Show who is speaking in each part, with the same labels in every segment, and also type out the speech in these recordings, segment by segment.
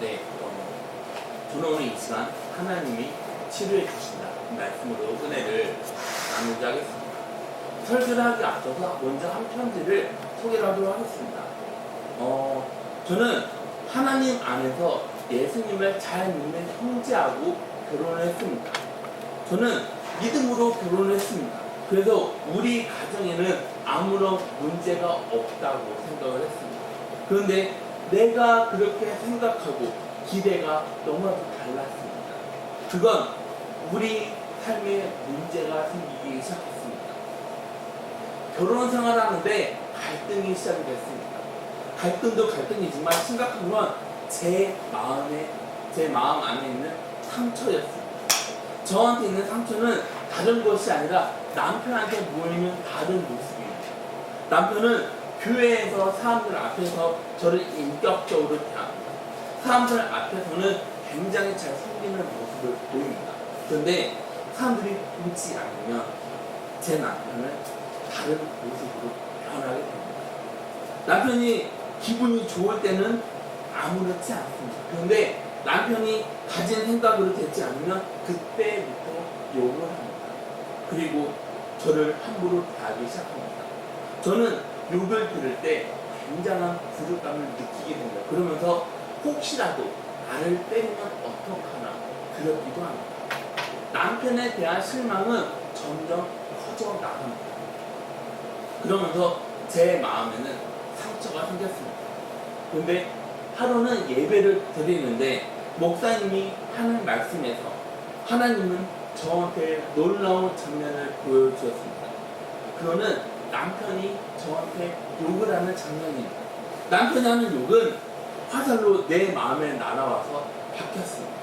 Speaker 1: 네, 저는 오늘 이 시간 하나님이 치료해 주신다 말씀으로 은혜를 나누자 하겠습니다. 설교를 하기 앞서서 먼저 한 편지를 소개를 하도록 하겠습니다. 저는 하나님 안에서 예수님을 잘 믿는 형제하고 결혼을 했습니다. 저는 믿음으로 결혼을 했습니다. 그래서 우리 가정에는 아무런 문제가 없다고 생각을 했습니다. 그런데 내가 그렇게 생각하고 기대가 너무나도 달랐습니다. 그건 우리 삶에 문제가 생기기 시작했습니다. 결혼 생활을 하는데 갈등이 시작이 됐습니다. 갈등도 갈등이지만 심각한 건 제 마음 안에 있는 상처였습니다. 저한테 있는 상처는 다른 것이 아니라 남편한테 보이는 다른 모습입니다. 남편은 교회에서 사람들 앞에서 저를 인격적으로 대합니다. 사람들 앞에서는 굉장히 잘 섬기는 모습을 보입니다. 그런데 사람들이 보지 않으면 제 남편은 다른 모습으로 변하게 됩니다. 남편이 기분이 좋을 때는 아무렇지 않습니다. 그런데 남편이 가진 생각으로 되지 않으면 그때부터 욕을 합니다. 그리고 저를 함부로 대하기 시작합니다. 저는 욕을 들을 때 굉장한 부족감을 느끼게 됩니다. 그러면서 혹시라도 나를 때리면 어떡하나 그러기도 합니다. 남편에 대한 실망은 점점 커져 나갑니다. 그러면서 제 마음에는 상처가 생겼습니다. 그런데 하루는 예배를 드리는데 목사님이 하는 말씀에서 하나님은 저한테 놀라운 장면을 보여주었습니다. 그거는 남편이 저한테 욕을 하는 장면입니다. 남편이 하는 욕은 화살로 내 마음에 날아와서 박혔습니다.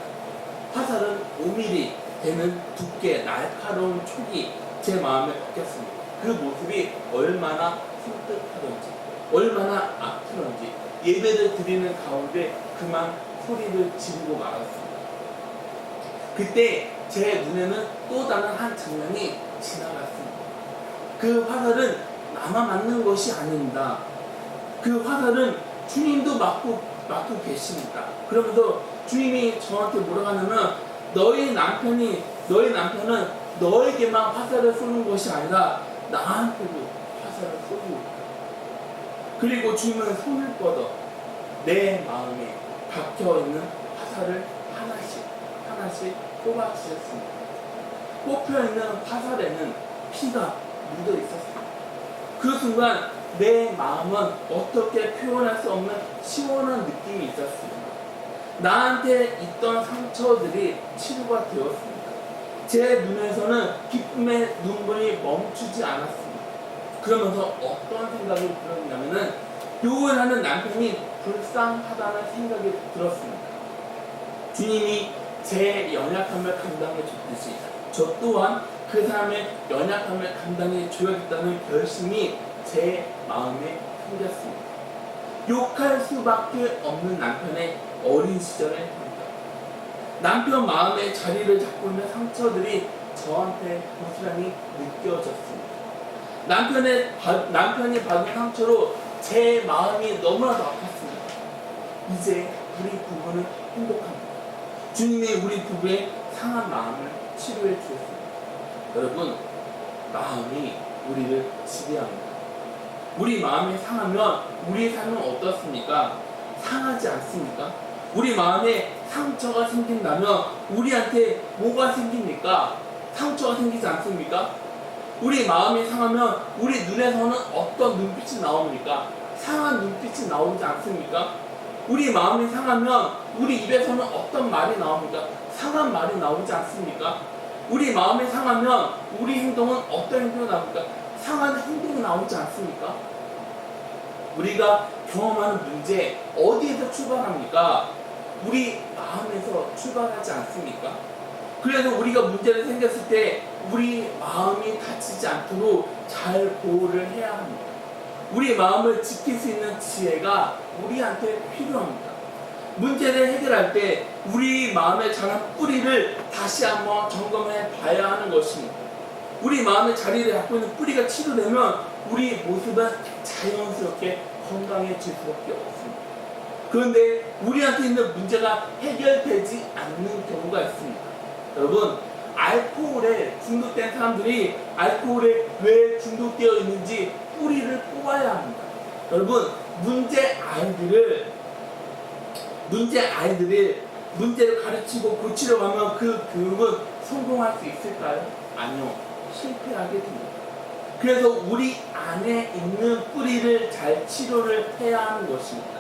Speaker 1: 화살은 5mm 되는 두께 날카로운 촉이 제 마음에 박혔습니다. 그 모습이 얼마나 섬뜩하던지 얼마나 아프던지 예배를 드리는 가운데 그만 소리를 지르고 말았습니다. 그때 제 눈에는 또 다른 한 장면이 지나갔습니다. 그 화살은 나만 맞는 것이 아닙니다. 그 화살은 주님도 맞고 계십니다. 그러면서 주님이 저한테 뭐라고 하냐면 너의 남편은 너에게만 화살을 쏘는 것이 아니라 나한테도 화살을 쏘고 있다. 그리고 주님은 손을 뻗어 내 마음에 박혀있는 화살을 하나씩 뽑아주셨습니다. 뽑혀있는 화살에는 피가 묻어 있었습니다. 그 순간 내 마음은 어떻게 표현할 수 없는 시원한 느낌이 있었습니다. 나한테 있던 상처들이 치료가 되었습니다. 제 눈에서는 기쁨의 눈물이 멈추지 않았습니다. 그러면서 어떤 생각이 들었냐면은 욕을 하는 남편이 불쌍하다는 생각이 들었습니다. 주님이 제 연약함을 감당해 줬듯이 저 또한 그 사람의 연약함을 감당해 줘야겠다는 결심이 제 마음에 생겼습니다. 욕할 수밖에 없는 남편의 어린 시절의 행동. 남편 마음의 자리를 잡고 있는 상처들이 저한테 고스란히 느껴졌습니다. 남편이 받은 상처로 제 마음이 너무나도 아팠습니다. 이제 우리 부부는 행복합니다. 주님이 우리 부부의 상한 마음을 치료해 주셨습니다. 여러분, 마음이 우리를 지배합니다. 우리 마음이 상하면 우리의 삶은 어떻습니까? 상하지 않습니까? 우리 마음에 상처가 생긴다면 우리한테 뭐가 생깁니까? 상처가 생기지 않습니까? 우리 마음이 상하면 우리 눈에서는 어떤 눈빛이 나옵니까? 상한 눈빛이 나오지 않습니까? 우리 마음이 상하면 우리 입에서는 어떤 말이 나옵니까? 상한 말이 나오지 않습니까? 우리 마음이 상하면 우리 행동은 어떤 행동이 나옵니까? 상한 행동이 나오지 않습니까? 우리가 경험하는 문제 어디에서 출발합니까? 우리 마음에서 출발하지 않습니까? 그래서 우리가 문제를 생겼을 때 우리 마음이 다치지 않도록 잘 보호를 해야 합니다. 우리 마음을 지킬 수 있는 지혜가 우리한테 필요합니다. 문제를 해결할 때 우리 마음의 자란 뿌리를 다시 한번 점검해 봐야 하는 것입니다. 우리 마음의 자리를 갖고 있는 뿌리가 치료되면 우리 모습은 자연스럽게 건강해질 수밖에 없습니다. 그런데 우리한테 있는 문제가 해결되지 않는 경우가 있습니다. 여러분, 알코올에 중독된 사람들이 알코올에 왜 중독되어 있는지 뿌리를 뽑아야 합니다. 여러분, 문제를 가르치고 고치려고 하면 그 교육은 성공할 수 있을까요? 아니요. 실패하게 됩니다. 그래서 우리 안에 있는 뿌리를 잘 치료를 해야 하는 것입니다.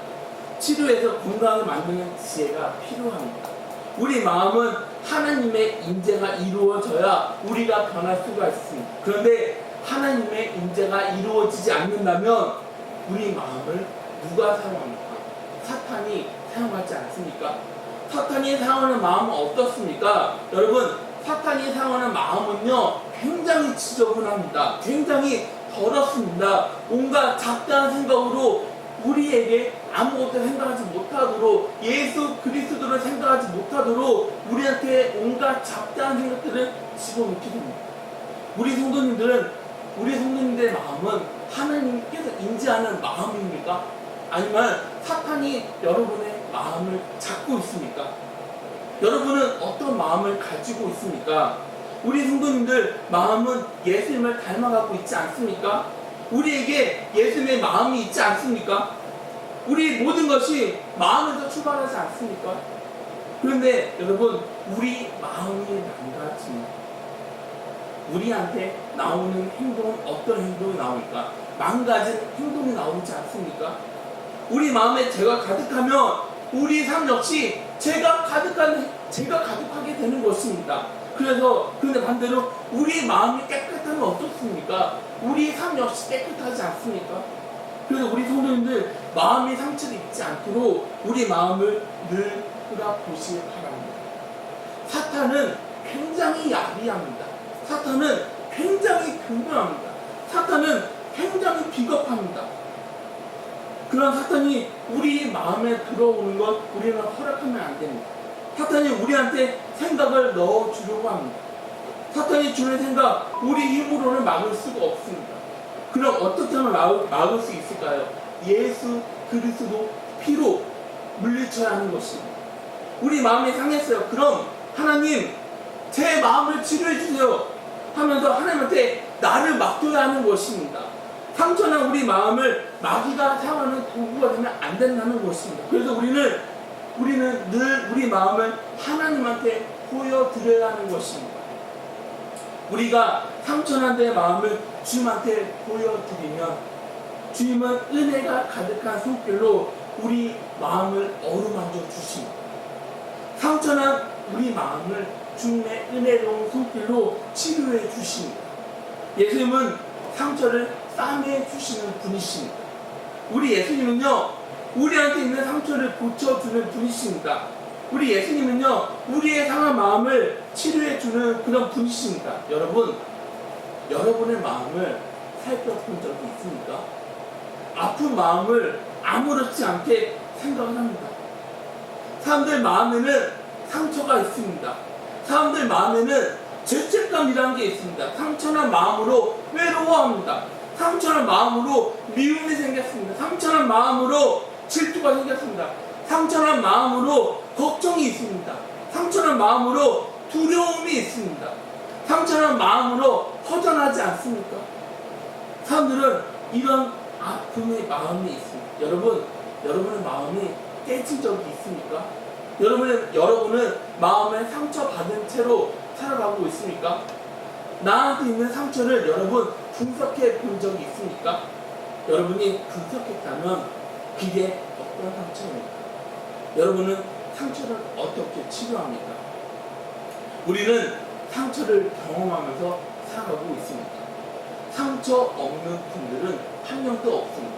Speaker 1: 치료해서 건강을 만드는 지혜가 필요합니다. 우리 마음은 하나님의 임재가 이루어져야 우리가 변할 수가 있습니다. 그런데 하나님의 임재가 이루어지지 않는다면 우리 마음을 누가 사용합니까? 사탄이 사용하지 않습니까? 사탄이 사용하는 마음은 어떻습니까? 여러분, 사탄이 사용하는 마음은요, 굉장히 지저분합니다. 굉장히 더럽습니다. 온갖 잡다한 생각으로 우리에게 아무것도 생각하지 못하도록, 예수 그리스도를 생각하지 못하도록 우리한테 온갖 잡다한 생각들을 집어넣게 됩니다. 우리 성도님들의 마음은 하나님께서 인지하는 마음입니까? 아니면 사탄이 여러분의 마음을 잡고 있습니까? 여러분은 어떤 마음을 가지고 있습니까? 우리 성도님들 마음은 예수님을 닮아가고 있지 않습니까? 우리에게 예수님의 마음이 있지 않습니까? 우리 모든 것이 마음에서 출발하지 않습니까? 그런데 여러분, 우리 마음이 망가지면 우리한테 나오는 행동은 어떤 행동이 나옵니까? 망가진 행동이 나오지 않습니까? 우리 마음에 죄가 가득하면 우리 삶 역시 죄가 가득하게 되는 것입니다. 그런데 반대로 우리 마음이 깨끗하면 어떻습니까? 우리 삶 역시 깨끗하지 않습니까? 그래서 우리 성도님들 마음이 상처를 입지 않도록 우리 마음을 늘 돌아보시기 바랍니다. 사탄은 굉장히 야비합니다. 사탄은 굉장히 교만합니다. 사탄은 굉장히 비겁합니다. 그런 사탄이 우리 마음에 들어오는 것 우리는 허락하면 안 됩니다. 사탄이 우리한테 생각을 넣어주려고 합니다. 사탄이 주는 생각, 우리 힘으로는 막을 수가 없습니다. 그럼 어떻게 하면 막을 수 있을까요? 예수 그리스도 피로 물리쳐야 하는 것입니다. 우리 마음이 상했어요. 그럼 하나님, 제 마음을 치료해 주세요 하면서 하나님한테 나를 맡겨야 하는 것입니다. 상처난 우리 마음을 마귀가 사용하는 도구가 되면 안 된다는 것입니다. 그래서 우리는 늘 우리 마음을 하나님한테 보여드려야 하는 것입니다. 우리가 상처난 내 마음을 주님한테 보여드리면 주님은 은혜가 가득한 손길로 우리 마음을 어루만져 주십니다. 상처난 우리 마음을 주님의 은혜로운 손길로 치료해 주십니다. 예수님은 상처를 싸매 주시는 분이십니다. 우리 예수님은요, 우리한테 있는 상처를 고쳐주는 분이십니다. 우리 예수님은요, 우리의 상한 마음을 치료해주는 그런 분이십니다. 여러분의 마음을 살펴본 적이 있습니까? 아픈 마음을 아무렇지 않게 생각을 합니다. 사람들 마음에는 상처가 있습니다. 사람들 마음에는 죄책감이라는 게 있습니다. 상처난 마음으로 외로워합니다. 상처난 마음으로 미움이 생겼습니다. 상처난 마음으로 질투가 생겼습니다. 상처난 마음으로 걱정이 있습니다. 상처난 마음으로 두려움이 있습니다. 상처난 마음으로 허전하지 않습니까? 사람들은 이런 아픔의 마음이 있습니다. 여러분의 마음이 깨진 적이 있습니까? 여러분은 마음에 상처받은 채로 살아가고 있습니까? 나한테 있는 상처를 여러분 분석해 본 적이 있습니까? 여러분이 분석했다면 그게 어떤 상처입니까? 여러분은 상처를 어떻게 치료합니까? 우리는 상처를 경험하면서 살아가고 있습니다. 상처 없는 분들은 한 명도 없습니다.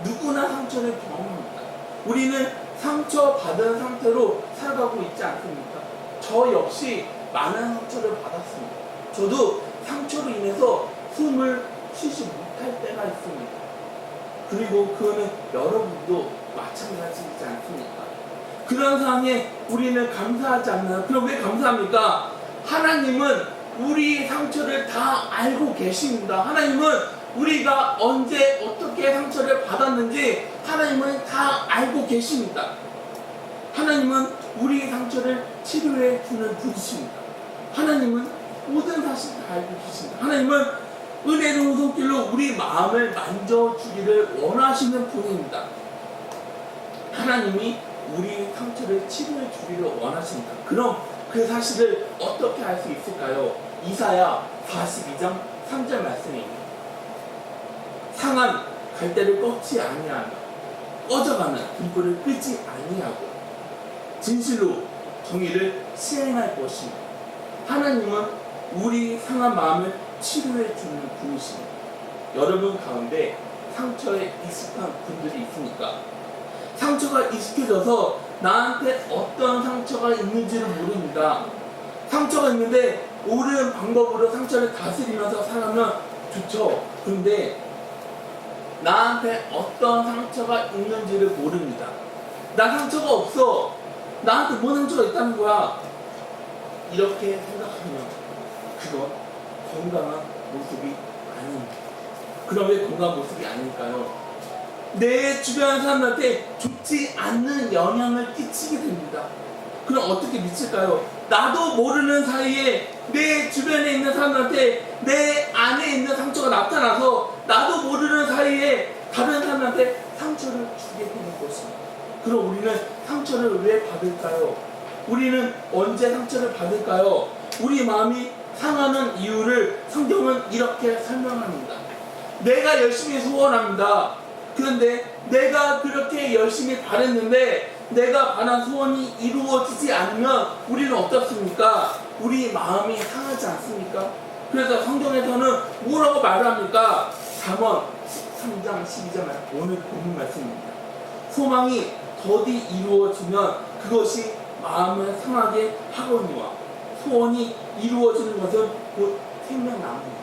Speaker 1: 누구나 상처를 경험합니다. 우리는 상처받은 상태로 살아가고 있지 않습니까? 저 역시 많은 상처를 받았습니다. 저도 상처로 인해서 숨을 쉬지 못할 때가 있습니다. 그리고 그거는 여러분도 마찬가지이지 않습니까? 그런 상황에 우리는 감사하지 않나요? 그럼 왜 감사합니까? 하나님은 우리 상처를 다 알고 계십니다. 하나님은 우리가 언제 어떻게 상처를 받았는지 하나님은 다 알고 계십니다. 하나님은 우리의 상처를 치료해 주는 분이십니다. 하나님은 모든 사실을 다 알고 계십니다. 하나님은 은혜로운 손길로 우리 마음을 만져주기를 원하시는 분입니다. 하나님이 우리 상처를 치료해 주기를 원하십니다. 그럼 그 사실을 어떻게 알 수 있을까요? 이사야 42장 3절 말씀입니다. 상한 갈대를 꺾지 아니하며 꺼져가는 등불을 끄지 아니하고 진실로 정의를 시행할 것입니다. 하나님은 우리 상한 마음을 치료해 주는 분이십니다. 여러분 가운데 상처에 익숙한 분들이 있습니까? 상처가 익숙해져서 나한테 어떤 상처가 있는지를 모릅니다. 상처가 있는데 옳은 방법으로 상처를 다스리면서 살아가면 좋죠. 그런데 나한테 어떤 상처가 있는지를 모릅니다. 나 상처가 없어. 나한테 뭔 상처가 있다는 거야. 이렇게 생각하면 그건 건강한 모습이 아닙니다. 그럼 왜 건강한 모습이 아닐까요? 내 주변 사람한테 좋지 않는 영향을 끼치게 됩니다. 그럼 어떻게 미칠까요? 나도 모르는 사이에 내 주변에 있는 사람한테 내 안에 있는 상처가 나타나서 나도 모르는 사이에 다른 사람한테 상처를 주게 되는 것입니다. 그럼 우리는 상처를 왜 받을까요? 우리는 언제 상처를 받을까요? 우리 마음이 상하는 이유를 성경은 이렇게 설명합니다. 내가 열심히 소원합니다. 그런데 내가 그렇게 열심히 바랬는데 내가 바란 소원이 이루어지지 않으면 우리는 어떻습니까? 우리 마음이 상하지 않습니까? 그래서 성경에서는 뭐라고 말합니까? 잠언 13장 12절 오늘 본문 말씀입니다. 소망이 더디 이루어지면 그것이 마음을 상하게 하거니와 소원이 이루어지는 것은 곧 생명나무입니다.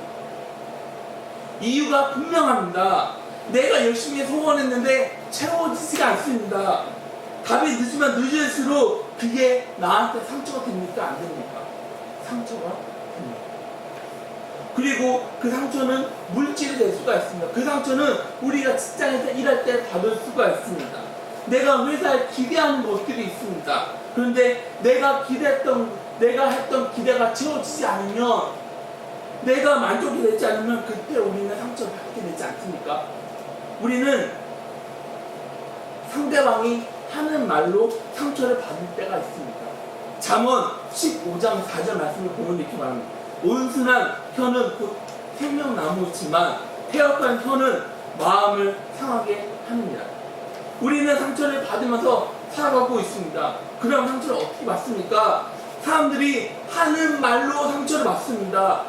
Speaker 1: 이유가 분명합니다. 내가 열심히 소원했는데 채워지지가 않습니다. 답이 늦으면 늦을수록 그게 나한테 상처가 됩니까? 안 됩니까? 상처가 됩니다. 그리고 그 상처는 물질이 될 수가 있습니다. 그 상처는 우리가 직장에서 일할 때 받을 수가 있습니다. 내가 회사에 기대하는 것들이 있습니다. 그런데 내가 했던 기대가 채워지지 않으면, 내가 만족이 되지 않으면 그때 우리는 상처를 받게 되지 않습니까? 우리는 상대방이 하는 말로 상처를 받을 때가 있습니다. 잠언 15장 4절 말씀을 보면 이렇게 말합니다. 온순한 혀는 곧 생명나무지만 태역한 혀는 마음을 상하게 하느니라. 우리는 상처를 받으면서 살아가고 있습니다. 그럼 상처를 어떻게 받습니까? 사람들이 하는 말로 상처를 받습니다.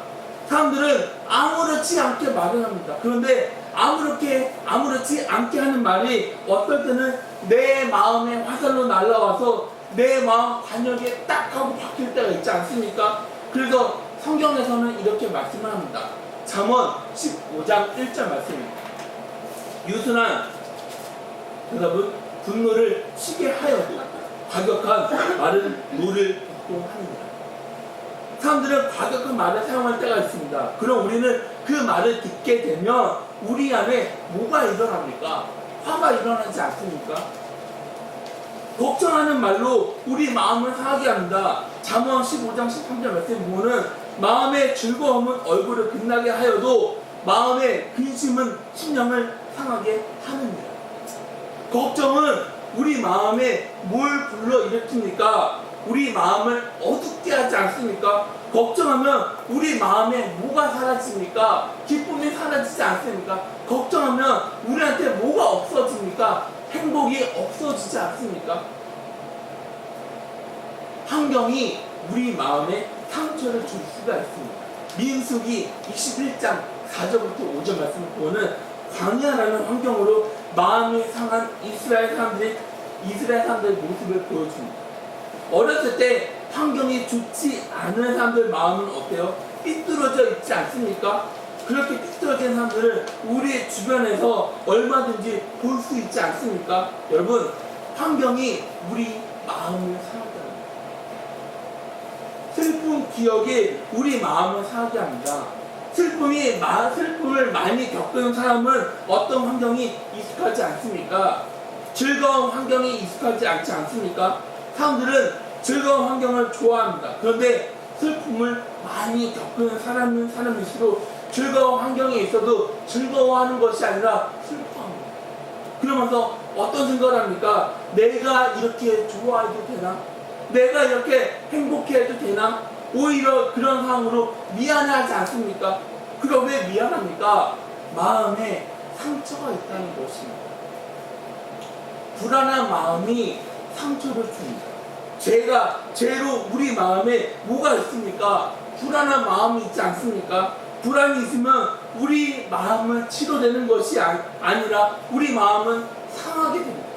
Speaker 1: 사람들은 아무렇지 않게 말을 합니다. 그런데 아무렇지 않게 하는 말이 어떨 때는 내 마음의 화살로 날아와서 내 마음 관역에 딱 하고 박힐 때가 있지 않습니까? 그래서 성경에서는 이렇게 말씀을 합니다. 잠언 15장 1절 말씀입니다. 유순한 대답은 분노를 치게 하여도 과격한 말은 노를 복동하느니라. 사람들은 과격한 말을 사용할 때가 있습니다. 그럼 우리는 그 말을 듣게 되면 우리 안에 뭐가 일어납니까? 화가 일어나지 않습니까? 걱정하는 말로 우리 마음을 상하게 합니다. 잠언 15장 13절 말씀 보면 마음의 즐거움은 얼굴을 빛나게 하여도 마음의 근심은 심령을 상하게 하느니라. 걱정은 우리 마음에 뭘 불러일으킵니까? 우리 마음을 어둡게 하지 않습니까? 걱정하면 우리 마음에 뭐가 사라집니까? 기쁨이 사라지지 않습니까? 걱정하면 우리한테 뭐가 없어집니까? 행복이 없어지지 않습니까? 환경이 우리 마음에 상처를 줄 수가 있습니다. 민수기 21장 4절부터 5절 말씀을 보면 광야라는 환경으로 마음이 상한 이스라엘 사람들의 모습을 보여줍니다. 어렸을 때 환경이 좋지 않은 사람들 마음은 어때요? 삐뚤어져 있지 않습니까? 그렇게 삐뚤어진 사람들을 우리 주변에서 얼마든지 볼 수 있지 않습니까? 여러분, 환경이 우리 마음을 상하게 합니다. 슬픈 기억이 우리 마음을 상하게 합니다. 슬픔을 많이 겪은 사람은 어떤 환경이 익숙하지 않습니까? 즐거운 환경이 익숙하지 않지 않습니까? 사람들은 즐거운 환경을 좋아합니다. 그런데 슬픔을 많이 겪은 사람일수록 즐거운 환경에 있어도 즐거워하는 것이 아니라 슬퍼합니다. 그러면서 어떤 생각을 합니까? 내가 이렇게 좋아해도 되나? 내가 이렇게 행복해도 되나? 오히려 그런 상황으로 미안해하지 않습니까? 그럼 왜 미안합니까? 마음에 상처가 있다는 것입니다. 불안한 마음이 상처를 줍니다. 죄로 우리 마음에 뭐가 있습니까? 불안한 마음이 있지 않습니까? 불안이 있으면 우리 마음은 치료되는 것이 아니라 우리 마음은 상하게 됩니다.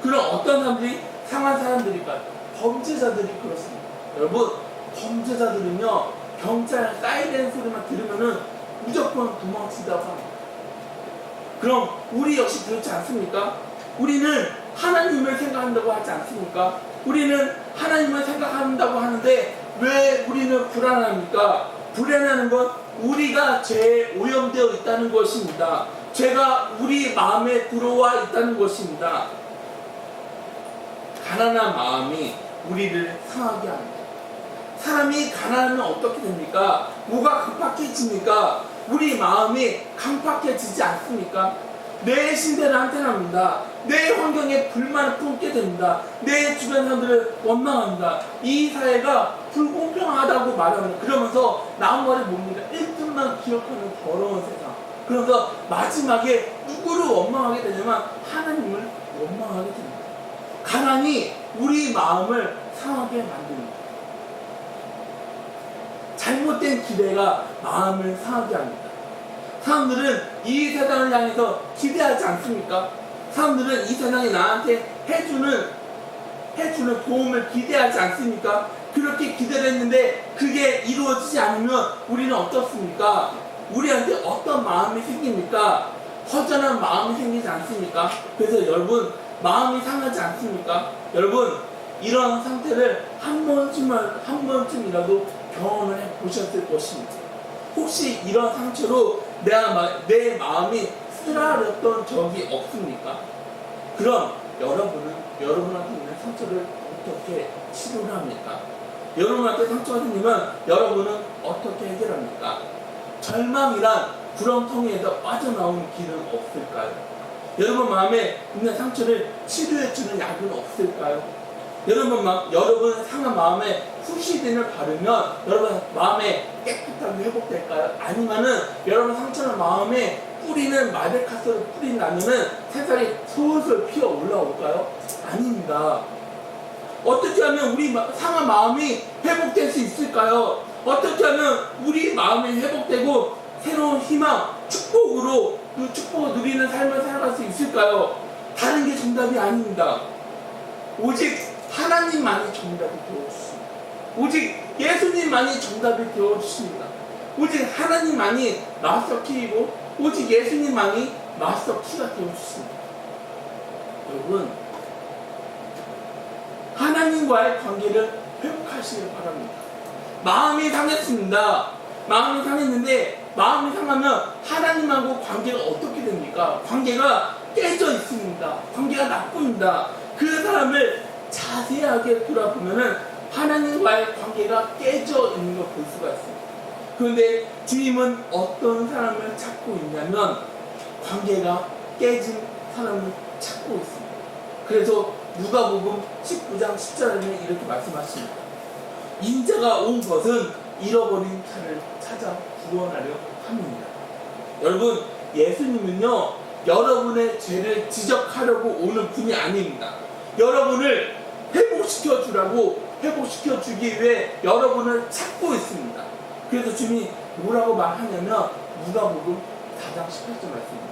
Speaker 1: 그럼 어떤 사람들이 상한 사람들일까요? 범죄자들이 그렇습니다. 여러분, 범죄자들은요, 경찰 사이렌 소리만 들으면은 무조건 도망치다고 합니다. 그럼 우리 역시 그렇지 않습니까? 우리는 하나님을 생각한다고 하지 않습니까? 우리는 하나님을 생각한다고 하는데 왜 우리는 불안합니까? 불안하는 건 우리가 죄에 오염되어 있다는 것입니다. 죄가 우리 마음에 들어와 있다는 것입니다. 가난한 마음이 우리를 상하게 합니다. 사람이 가난하면 어떻게 됩니까? 뭐가 강팍해집니까? 우리 마음이 강팍해지지 않습니까? 내 신뢰를 한탄합니다. 내 환경에 불만을 품게 됩니다. 내 주변 사람들을 원망합니다. 이 사회가 불공평하다고 말합니다. 그러면서 나온 말이 뭡니까? 1분만 기억하는 더러운 세상. 그래서 마지막에 누구를 원망하게 되냐면 하나님을 원망하게 됩니다. 가난이 우리 마음을 상하게 만듭니다. 잘못된 기대가 마음을 상하게 합니다. 사람들은 이 세상을 향해서 기대하지 않습니까? 사람들은 이 세상이 나한테 해주는 도움을 기대하지 않습니까? 그렇게 기대를 했는데 그게 이루어지지 않으면 우리는 어떻습니까? 우리한테 어떤 마음이 생깁니까? 허전한 마음이 생기지 않습니까? 그래서 여러분, 마음이 상하지 않습니까? 여러분, 이런 상태를 한 번쯤이라도 경험을 해보셨을 것입니다. 혹시 이런 상처로 내 마음이 쓰라렸던 적이 없습니까? 그럼 여러분한테 있는 상처를 어떻게 치료를 합니까? 여러분한테 상처가 생기면 여러분은 어떻게 해결합니까? 절망이란 구렁텅이에서 빠져나오는 길은 없을까요? 여러분 마음에 있는 상처를 치료해주는 약은 없을까요? 여러분 상한 마음에 후시딘을 바르면 여러분 마음에 깨끗하게 회복될까요? 아니면은 여러분 상처는 마음에 뿌리는 마데카스를 뿌린다면은 새살이 솔솔 피어 올라올까요? 아닙니다. 어떻게 하면 우리 상한 마음이 회복될 수 있을까요? 어떻게 하면 우리 마음이 회복되고 새로운 희망, 축복으로 그 축복을 누리는 삶을 살아갈 수 있을까요? 다른 게 정답이 아닙니다. 오직 하나님만이 정답이 되어주십니다. 오직 예수님만이 정답이 되어주십니다. 오직 하나님만이 마스터 키이고 오직 예수님만이 마스터 키가 되어주십니다. 여러분, 하나님과의 관계를 회복하시길 바랍니다. 마음이 상했습니다. 마음이 상했는데 마음이 상하면 하나님하고 관계가 어떻게 됩니까? 관계가 깨져 있습니다. 관계가 나쁩니다. 그 사람을 자세하게 돌아보면은 하나님과의 관계가 깨져 있는 걸 볼 수가 있습니다. 그런데 주님은 어떤 사람을 찾고 있냐면 관계가 깨진 사람을 찾고 있습니다. 그래서 누가복음 19장 10절에는 이렇게 말씀하십니다. 인자가 온 것은 잃어버린 자를 찾아 구원하려 합니다. 여러분, 예수님은요 여러분의 죄를 지적하려고 오는 분이 아닙니다. 여러분을 회복시켜 주기 위해 여러분을 찾고 있습니다. 그래서 주님이 뭐라고 말하냐면 누가복음 4장 18절 말씀입니다.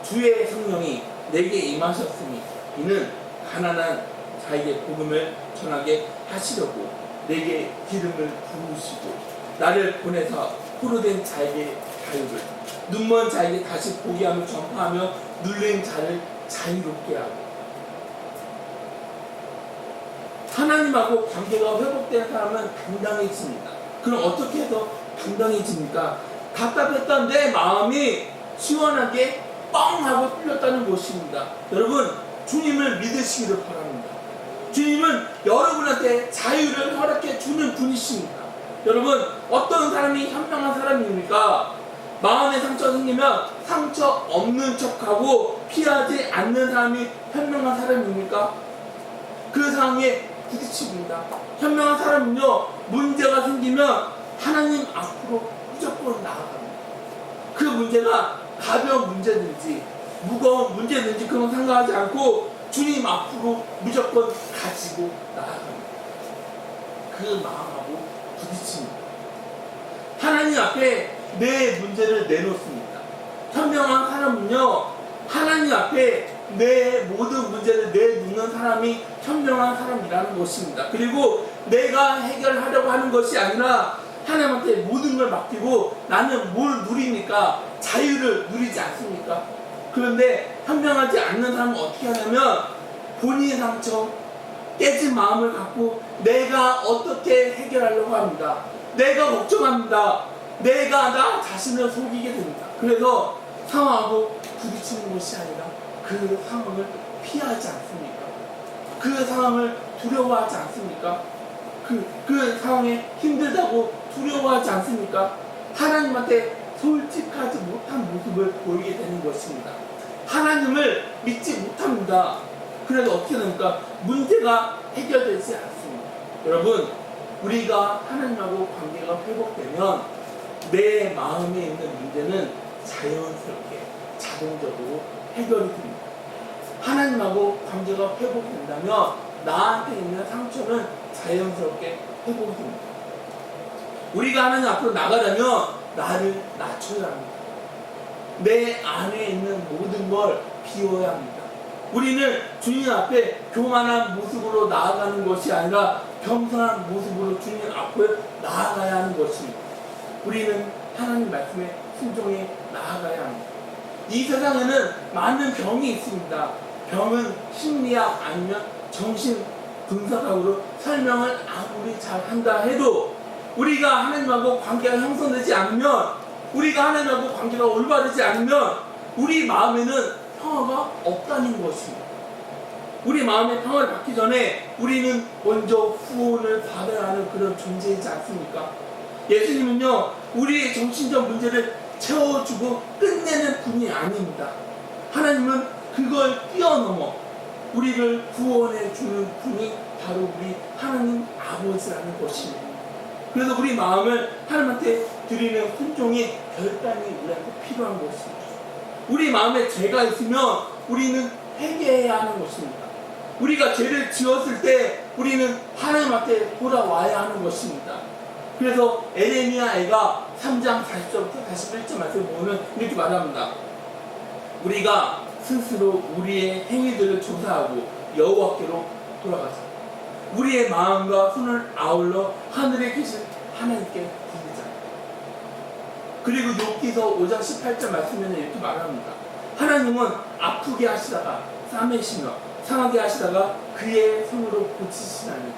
Speaker 1: 주의 성령이 내게 임하셨으니 이는 가난한 자에게 복음을 전하게 하시려고 내게 기름을 부으시고 나를 보내사 포로된 자에게 자유를 눈먼 자에게 다시 보게 하며 전파하며 눌린 자를 자유롭게 하고. 하나님하고 관계가 회복된 사람은 당당해집니다. 그럼 어떻게 해서 당당해집니까? 답답했던 내 마음이 시원하게 뻥 하고 뚫렸다는 것입니다. 여러분, 주님을 믿으시기를 바랍니다. 주님은 여러분한테 자유를 허락해 주는 분이십니다. 여러분, 어떤 사람이 현명한 사람입니까? 마음에 상처가 생기면 상처 없는 척하고 피하지 않는 사람이 현명한 사람입니까? 그 상황에 부딪힙니다. 현명한 사람은요, 문제가 생기면 하나님 앞으로 무조건 나아갑니다. 그 문제가 가벼운 문제든지 무거운 문제든지 그건 상관하지 않고 주님 앞으로 무조건 가지고 나아갑니다. 그 마음하고 부딪힙니다. 하나님 앞에 내 문제를 내놓습니다. 현명한 사람은요, 하나님 앞에 내 모든 문제를 내놓는 사람이 현명한 사람이라는 것입니다. 그리고 내가 해결하려고 하는 것이 아니라 하나님한테 모든 걸 맡기고 나는 뭘 누립니까? 자유를 누리지 않습니까? 그런데 현명하지 않는 사람은 어떻게 하냐면 본인의 상처, 깨진 마음을 갖고 내가 어떻게 해결하려고 합니다. 내가 걱정합니다. 내가 나 자신을 속이게 됩니다. 그래서 상황하고 부딪히는 것이 아니라 그 상황을 피하지 않습니까? 그 상황을 두려워하지 않습니까? 그 상황에 힘들다고 두려워하지 않습니까? 하나님한테 솔직하지 못한 모습을 보이게 되는 것입니다. 하나님을 믿지 못합니다. 그래서 어떻게 됩니까? 문제가 해결되지 않습니다. 여러분, 우리가 하나님하고 관계가 회복되면 내 마음에 있는 문제는 자연스럽게 자동적으로 해결이 됩니다. 하나님하고 관계가 회복된다면 나한테 있는 상처는 자연스럽게 회복이 됩니다. 우리가 하나님 앞으로 나가려면 나를 낮춰야 합니다. 내 안에 있는 모든 걸 비워야 합니다. 우리는 주님 앞에 교만한 모습으로 나아가는 것이 아니라 겸손한 모습으로 주님 앞에 나아가야 하는 것입니다. 우리는 하나님 말씀에 순종해 나아가야 합니다. 이 세상에는 많은 병이 있습니다. 병은 심리학 아니면 정신분석학으로 설명을 아무리 잘 한다 해도 우리가 하나님하고 관계가 형성되지 않으면, 우리가 하나님하고 관계가 올바르지 않으면 우리 마음에는 평화가 없다는 것입니다. 우리 마음의 평화를 받기 전에 우리는 먼저 구원을 받아야 하는 그런 존재이지 않습니까? 예수님은요, 우리의 정신적 문제를 채워주고 끝내는 분이 아닙니다. 하나님은 그걸 뛰어넘어 우리를 구원해 주는 분이 바로 우리 하나님 아버지라는 것입니다. 그래서 우리 마음을 하나님한테 드리는 순종이 결단이 우리한테 필요한 것입니다. 우리 마음에 죄가 있으면 우리는 회개해야 하는 것입니다. 우리가 죄를 지었을 때 우리는 하나님한테 돌아와야 하는 것입니다. 그래서 에레미야가 3장 40절부터 41절 말씀을 보면 이렇게 말합니다. 우리가 스스로 우리의 행위들을 조사하고 여호와께로 돌아가자. 우리의 마음과 손을 아울러 하늘에 계신 하나님께 부르자. 그리고 욥기서 5장 18절 말씀에는 이렇게 말합니다. 하나님은 아프게 하시다가 싸매시며 상하게 하시다가 그의 손으로 고치시나니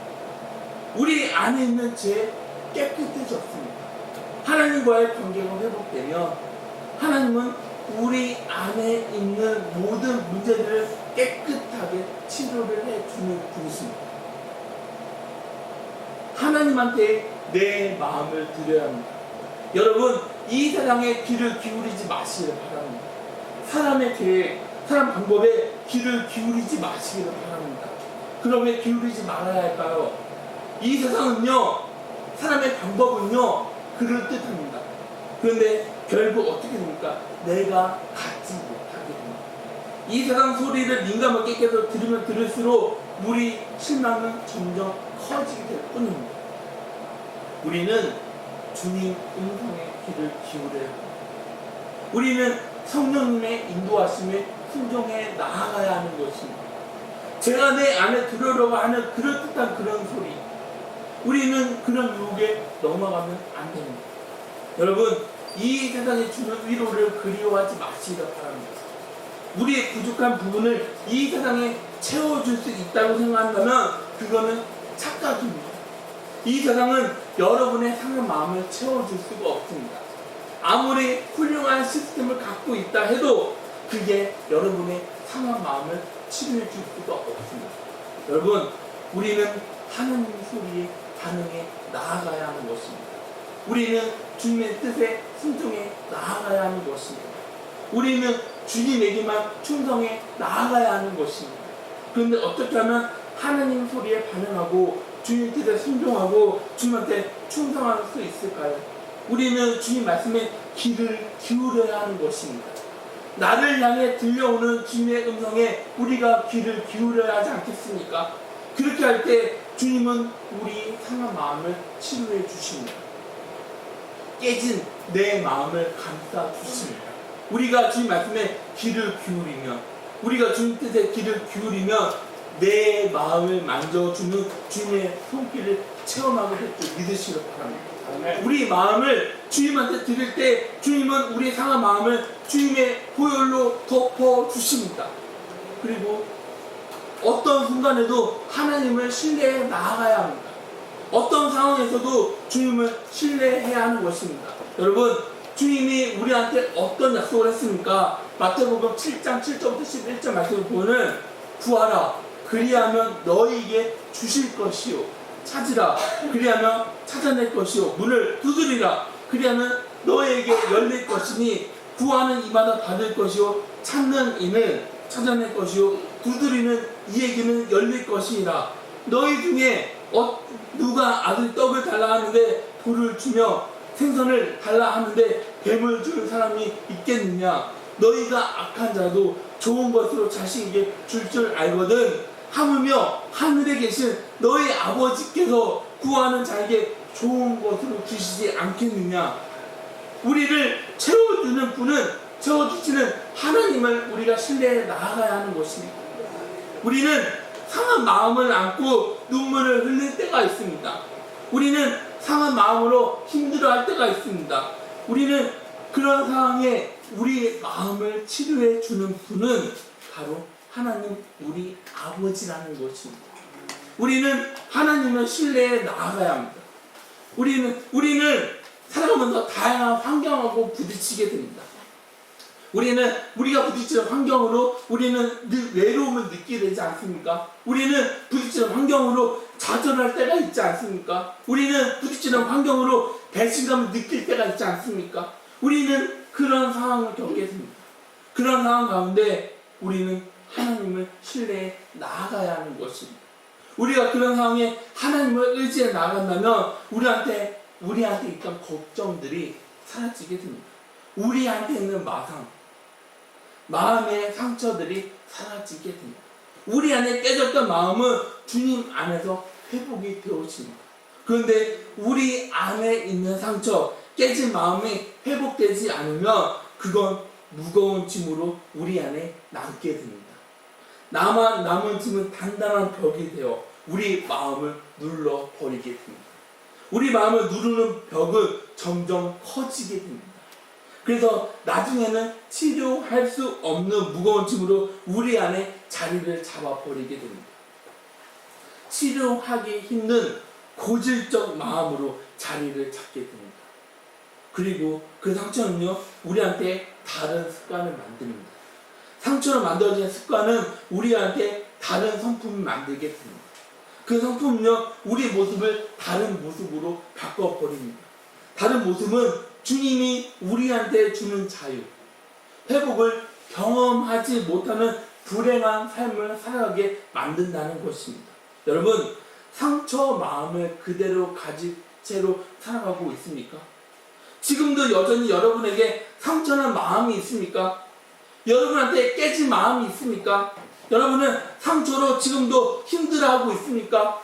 Speaker 1: 우리 안에 있는 죄 깨끗해졌습니다. 하나님과의 관계가 회복되면 하나님은 우리 안에 있는 모든 문제들을 깨끗하게 치료를 해주는 분이십니다. 하나님한테 내 마음을 드려야 합니다. 여러분, 이 세상에 귀를 기울이지 마시기를 바랍니다. 사람의 계획, 사람 방법에 귀를 기울이지 마시기를 바랍니다. 그럼 왜 기울이지 말아야 할까요? 이 세상은요, 사람의 방법은요 그럴듯합니다. 그런데 결국 어떻게 됩니까? 내가 갖지 못하게 됩니다. 이 세상 소리를 민감하게 계속 들으면 들을수록 우리 실망은 점점 커지게 될 뿐입니다. 우리는 주님 음성의 귀를 기울여야 합니다. 우리는 성령님의 인도하심에 순종해 나아가야 하는 것입니다. 제가 내 안에 들으려고 하는 그럴듯한 그런 소리, 우리는 그런 유혹에 넘어가면 안 됩니다. 여러분, 이 세상에 주는 위로를 그리워하지 마시기를 바랍니다. 우리의 부족한 부분을 이 세상에 채워줄 수 있다고 생각한다면 그거는 착각입니다. 이 세상은 여러분의 상한 마음을 채워줄 수가 없습니다. 아무리 훌륭한 시스템을 갖고 있다 해도 그게 여러분의 상한 마음을 치료해 줄 수가 없습니다. 여러분, 우리는 하나님 소리에 반응해 나아가야 하는 것입니다. 우리는 주님의 뜻에 순종해 나아가야 하는 것입니다. 우리는 주님에게만 충성해 나아가야 하는 것입니다. 그런데 어떻게 하면 하나님 소리에 반응하고 주님 뜻에 순종하고 주님한테 충성할 수 있을까요? 우리는 주님 말씀에 귀를 기울여야 하는 것입니다. 나를 향해 들려오는 주님의 음성에 우리가 귀를 기울여야 하지 않겠습니까? 그렇게 할 때 주님은 우리 상한 마음을 치료해 주십니다. 깨진 내 마음을 감싸 주십니다. 우리가 주님 말씀에 귀를 기울이면, 우리가 주님 뜻에 귀를 기울이면 내 마음을 만져주는 주님의 손길을 체험하게 될 줄 믿으시길 바랍니다. 우리 마음을 주님한테 드릴 때 주님은 우리 상한 마음을 주님의 보혈로 덮어주십니다. 그리고 어떤 순간에도 하나님을 신뢰해 나아가야 합니다. 어떤 상황에서도 주님을 신뢰해야 하는 것입니다. 여러분, 주님이 우리한테 어떤 약속을 했습니까? 마태복음 7장 7절부터 11절 말씀을 보면 구하라 그리하면 너희에게 주실 것이요 찾으라 그리하면 찾아낼 것이요 문을 두드리라 그리하면 너희에게 열릴 것이니 구하는 이마다 받을 것이요 찾는 이는 찾아낼 것이요 두드리는 이에게는 열릴 것이니라. 너희 중에 누가 아들 떡을 달라 하는데 돌을 주며 생선을 달라 하는데 뱀을 줄 사람이 있겠느냐? 너희가 악한 자도 좋은 것으로 자식에게 줄 알거든. 하물며 하늘에 계신 너희 아버지께서 구하는 자에게 좋은 것으로 주시지 않겠느냐? 우리를 채워주는 분은, 채워주시는 하나님을 우리가 신뢰해 나아가야 하는 것입니다. 우리는 상한 마음을 안고 눈물을 흘릴 때가 있습니다. 우리는 상한 마음으로 힘들어할 때가 있습니다. 우리는 그런 상황에 우리 마음을 치료해 주는 분은 바로 하나님 우리 아버지라는 것입니다. 우리는 하나님을 신뢰해 나아가야 합니다. 우리는 살아가면서 다양한 환경하고 부딪히게 됩니다. 우리가 부딪히는 환경으로 우리는 늘 외로움을 느끼게 되지 않습니까? 우리는 부딪히는 환경으로 좌절할 때가 있지 않습니까? 우리는 부딪히는 환경으로 배신감을 느낄 때가 있지 않습니까? 우리는 그런 상황을 겪게 됩니다. 그런 상황 가운데 우리는 하나님을 신뢰해 나아가야 하는 것입니다. 우리가 그런 상황에 하나님을 의지해 나아간다면 우리한테 있던 걱정들이 사라지게 됩니다. 우리한테 있는 마음의 상처들이 사라지게 됩니다. 우리 안에 깨졌던 마음은 주님 안에서 회복이 되어집니다. 그런데 우리 안에 있는 상처, 깨진 마음이 회복되지 않으면 그건 무거운 짐으로 우리 안에 남게 됩니다. 남은 짐은 단단한 벽이 되어 우리 마음을 눌러버리게 됩니다. 우리 마음을 누르는 벽은 점점 커지게 됩니다. 그래서 나중에는 치료할 수 없는 무거운 짐으로 우리 안에 자리를 잡아버리게 됩니다. 치료하기 힘든 고질적 마음으로 자리를 잡게 됩니다. 그리고 그 상처는요, 우리한테 다른 습관을 만듭니다. 상처로 만들어진 습관은 우리한테 다른 성품을 만들게 됩니다. 그 성품은요, 우리 모습을 다른 모습으로 바꿔버립니다. 다른 모습은 주님이 우리한테 주는 자유, 회복을 경험하지 못하는 불행한 삶을 살아가게 만든다는 것입니다. 여러분, 상처 마음을 그대로 가진 채로 살아가고 있습니까? 지금도 여전히 여러분에게 상처난 마음이 있습니까? 여러분한테 깨진 마음이 있습니까? 여러분은 상처로 지금도 힘들어하고 있습니까?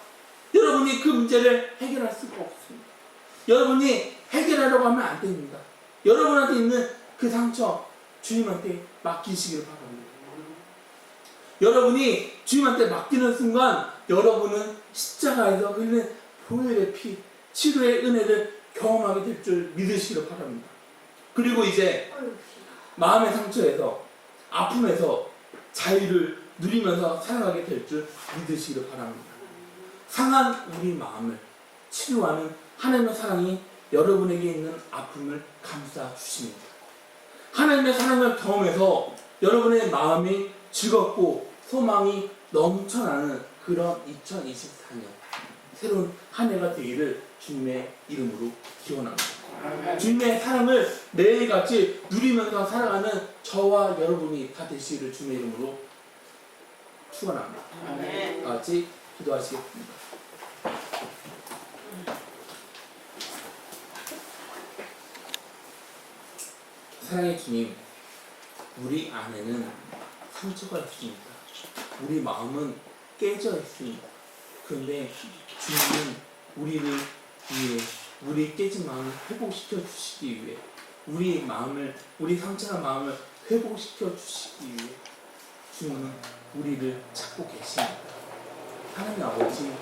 Speaker 1: 여러분이 그 문제를 해결할 수가 없습니다. 여러분이 해결하려고 하면 안 됩니다. 여러분한테 있는 그 상처 주님한테 맡기시길 바랍니다. 여러분이 주님한테 맡기는 순간 여러분은 십자가에서 흘린 보혈의 피, 치료의 은혜를 경험하게 될 줄 믿으시길 바랍니다. 그리고 이제 마음의 상처에서, 아픔에서 자유를 누리면서 살아가게 될 줄 믿으시길 바랍니다. 상한 우리 마음을 치료하는 하나님의 사랑이 여러분에게 있는 아픔을 감싸 주십니다. 하나님의 사랑을 경험해서 여러분의 마음이 즐겁고 소망이 넘쳐나는 그런 2024년 새로운 한 해가 되기를 주님의 이름으로 기원합니다. 주님의 사랑을 매일같이 누리면서 살아가는 저와 여러분이 다 되시기를 주님의 이름으로 축원합니다. 다 같이 기도하시겠습니다. 사랑의 주님, 우리 안에는 상처가 있습니다. 우리 마음은 깨져 있습니다. 그런데 주님은 우리를 위해 우리 깨진 마음을 회복시켜 주시기 위해 우리 마음을, 우리 상처난 마음을 회복시켜 주시기 위해 주님은 우리를 찾고 계십니다. 하나님 아버지,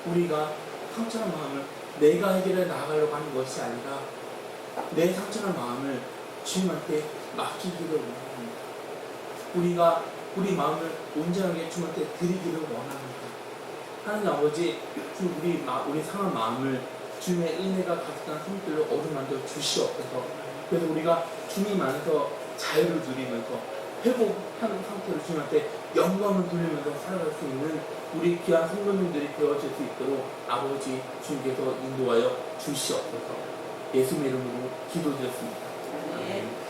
Speaker 1: 우리가 상처난 마음을 내가 해결해 나아가려고 하는 것이 아니라 내 상처난 마음을 주님한테 맡기기를 원합니다. 우리가 우리 마음을 온전하게 주님한테 드리기를 원합니다. 하나님 아버지, 우리 상한 마음을 주님의 은혜가 가득한 손길로 어루만져 주시옵소서. 그래서 우리가 주님 안에서 자유를 누리면서 회복하는 상태로 주님한테 영광을 돌리면서 살아갈 수 있는 우리 귀한 성도님들이 되어질 수 있도록 아버지 주님께서 인도하여 주시옵소서. 예수님의 이름으로 기도드렸습니다. 아멘.